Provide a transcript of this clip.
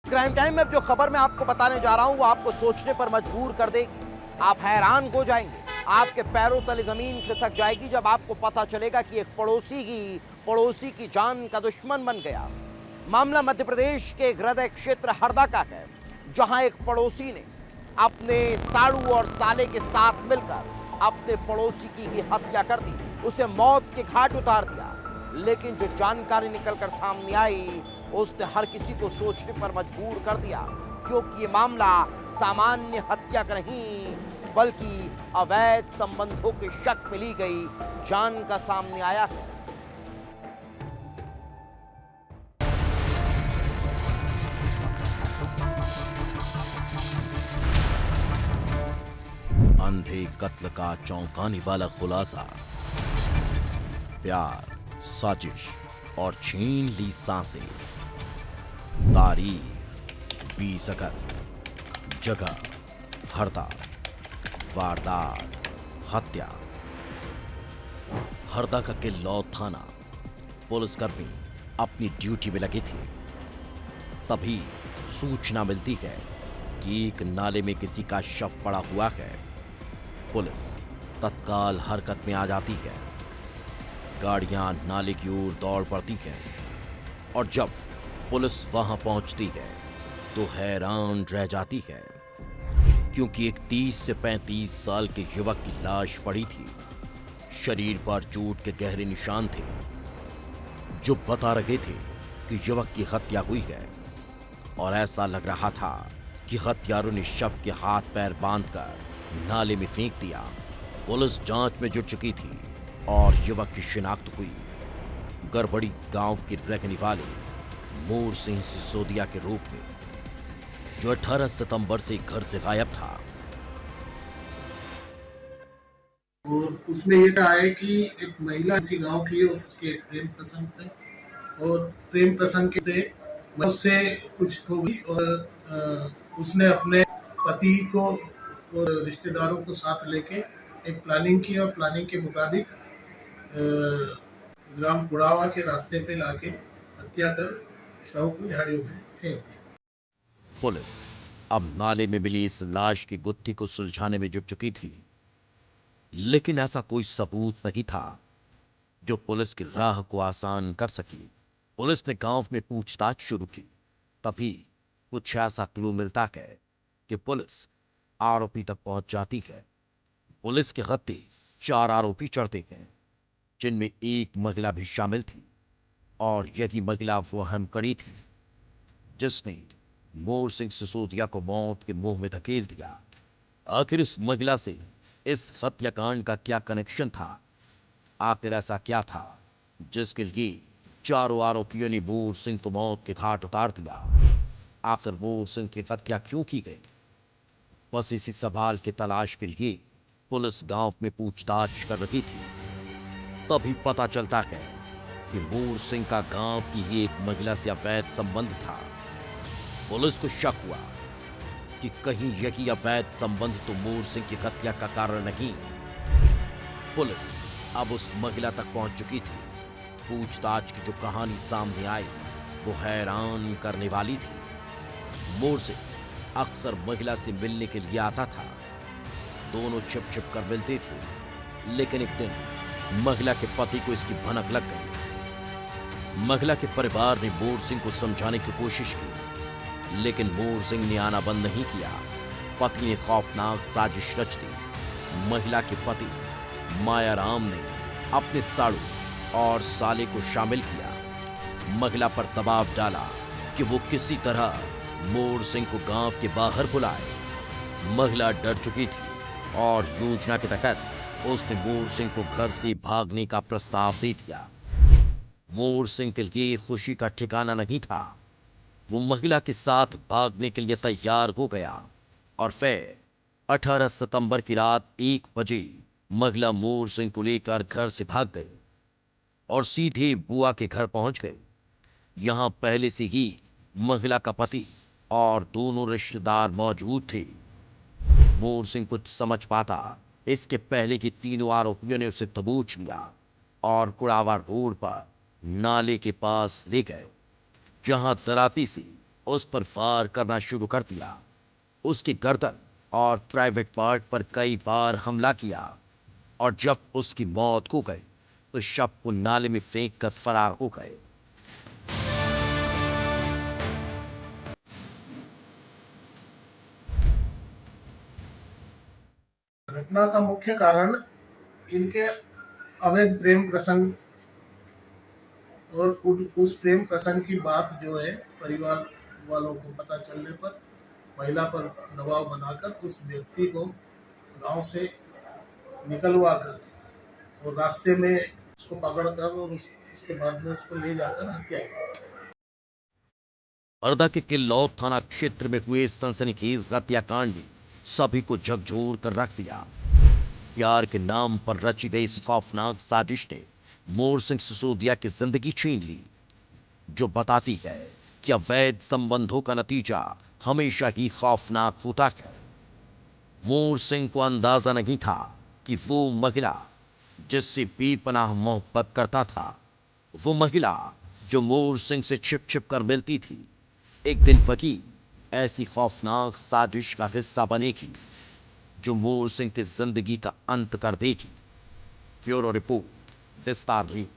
Crime time में अब जो खबर मैं आपको बताने जा रहा हूं वो आपको सोचने पर मजबूर कर देगी। आप हैरान हो जाएंगे, आपके पैरों तले जमीन खिसक जाएगी जब आपको पता चलेगा कि एक पड़ोसी की जान का दुश्मन बन गया। मामला मध्य प्रदेश के एक हृदय क्षेत्र हरदा का है, जहां एक पड़ोसी ने अपने साड़ू और साले के साथ मिलकर अपने पड़ोसी की ही हत्या कर दी, उसे मौत के घाट उतार दिया। लेकिन जो जानकारी निकलकर सामने आई उसने हर किसी को सोचने पर मजबूर कर दिया, क्योंकि ये मामला सामान्य हत्या का नहीं बल्कि अवैध संबंधों के शक में ली गई जान का सामने आया है। अंधे कत्ल का चौंकाने वाला खुलासा। प्यार, साजिश और छीन ली सांसें। तारीख 20 अगस्त। जगह हरदा। वारदात हत्या। हरदा का किल्लौत थाना। पुलिसकर्मी अपनी ड्यूटी में लगे थे, तभी सूचना मिलती है कि एक नाले में किसी का शव पड़ा हुआ है। पुलिस तत्काल हरकत में आ जाती है। गाड़ियां नाले की ओर दौड़ पड़ती हैं और जब पुलिस वहां पहुंचती है तो हैरान रह जाती है, क्योंकि एक 30 से 35 साल के युवक की लाश पड़ी थी। शरीर पर चोट के गहरे निशान थे जो बता रहे थे कि युवक की हत्या हुई है, और ऐसा लग रहा था कि हत्यारों ने शव के हाथ पैर बांधकर नाले में फेंक दिया। पुलिस जांच में जुट चुकी थी और युवक की शिनाख्त हुई। गड़बड़ी गांव के रहने वाले मोर सिंह सिसोदिया के रूप में, जो 18 सितंबर से घर से गायब था। और उसमें ये कहा है कि एक महिला इसी गांव की है, उसके प्रेम प्रसंग थे और प्रेम प्रसंग के थे उससे कुछ तो भी, और उसने अपने पति को और रिश्तेदारों को साथ लेके एक प्लानिंग की और प्लानिंग के मुताबिक ग्राम कुड़ावा के रास्ते पे लाके हत्या कर शव को झाड़ियों में फेंक दिया। पुलिस अब नाले में मिली इस लाश की गुत्थी को सुलझाने में जुट चुकी थी, लेकिन ऐसा कोई सबूत नहीं था जो पुलिस की राह को आसान कर सकी। पुलिस ने गांव में पूछताछ शुरू की, तभी कुछ ऐसा क्लू मिलता है कि पुलिस आरोपी तक पहुंच जाती है। पुलिस के गत्ते 4 आरोपी चढ़ते हैं, जिनमें एक महिला भी शामिल थी, और यही महिला वो हमकड़ी थी जिसने मोर सिंह सिसोदिया को मौत के मुंह में धकेल दिया। आखिर इस महिला से इस हत्याकांड का क्या कनेक्शन था? आखिर ऐसा क्या था जिसके लिए चारों आरोपियों ने मोर सिंह को मौत के घाट उतार दिया? आखिर मोर सिंह की हत्या क्यों की गई? बस इसी सवाल की तलाश के लिए पुलिस गांव में पूछताछ कर रही थी। तभी पता चलता है कि मोर सिंह का गांव की ही एक महिला से अवैध संबंध था। पुलिस को शक हुआ कि कहीं यही अवैध संबंध तो मोर सिंह की हत्या का कारण नहीं। पुलिस अब उस महिला तक पहुंच चुकी थी। पूछताछ की जो कहानी सामने आई वो हैरान करने वाली थी। मोर सिंह अक्सर महिला से मिलने के लिए आता था। दोनों छिप छिप कर मिलते थे, लेकिन एक दिन महिला के पति को इसकी भनक लग गई। महिला के परिवार ने मोर सिंह को समझाने की कोशिश की, लेकिन मोर सिंह ने आना बंद नहीं किया। पति ने खौफनाक साजिश रच दी। महिला के पति मायाराम ने अपने साड़ू और साले को शामिल किया। महिला पर दबाव डाला कि वो किसी तरह मोर सिंह को गांव के बाहर बुलाए। महिला डर चुकी थी और योजना के तहत उसने मोर सिंह को घर से भागने का प्रस्ताव दे दिया। मोर सिंह के लिए खुशी का ठिकाना नहीं था। वो महिला के साथ भागने के लिए तैयार हो गया और फिर 18 सितंबर की रात 1 बजे महिला मोर सिंह को लेकर घर से भाग गई और सीधे बुआ के घर पहुंच गई। यहां पहले से ही महिला का पति और दोनों रिश्तेदार मौजूद थे। मोर सिंह कुछ समझ पाता इसके पहले कि तीनों आरोपियों ने उसे दबोच लिया और कुड़ावा रोड पर नाले के पास ले गए, जहां दराती से उस पर फायर करना शुरू कर दिया। उसकी गर्दन और प्राइवेट पार्ट पर कई बार हमला किया और जब उसकी मौत हो गई तो शव को नाले में फेंक कर फरार हो गए। घटना का मुख्य कारण इनके अवैध प्रेम प्रसंग और उस प्रेम प्रसंग की बात जो है परिवार वालों को पता चलने पर महिला पर दबाव बनाकर उस व्यक्ति को गांव से निकलवा कर और रास्ते में उसको पकड़ कर और उसके बाद में उसको ले जाकर हत्या की। हरदा के किल्लौर थाना क्षेत्र में हुए सनसनीखेज हत्याकांड ने सभी को झकझोर कर रख दिया। प्यार के नाम पर रची गई इस खौफनाक साजिश ने मोर सिंह सिसोदिया की जिंदगी छीन ली, जो बताती है कि अवैध संबंधों का नतीजा हमेशा ही खौफनाक होता है। मोर सिंह को अंदाजा नहीं था कि वो महिला जिससे बेपनाह मोहब्बत करता था, वो महिला जो मोर सिंह से छिप छिप कर मिलती थी, एक दिन वही ऐसी खौफनाक साजिश का हिस्सा बनेगी जो मोर सिंह की जिंदगी का अंत कर देगी। ब्यूरो रिपोर्ट, विस्तार न्यूज।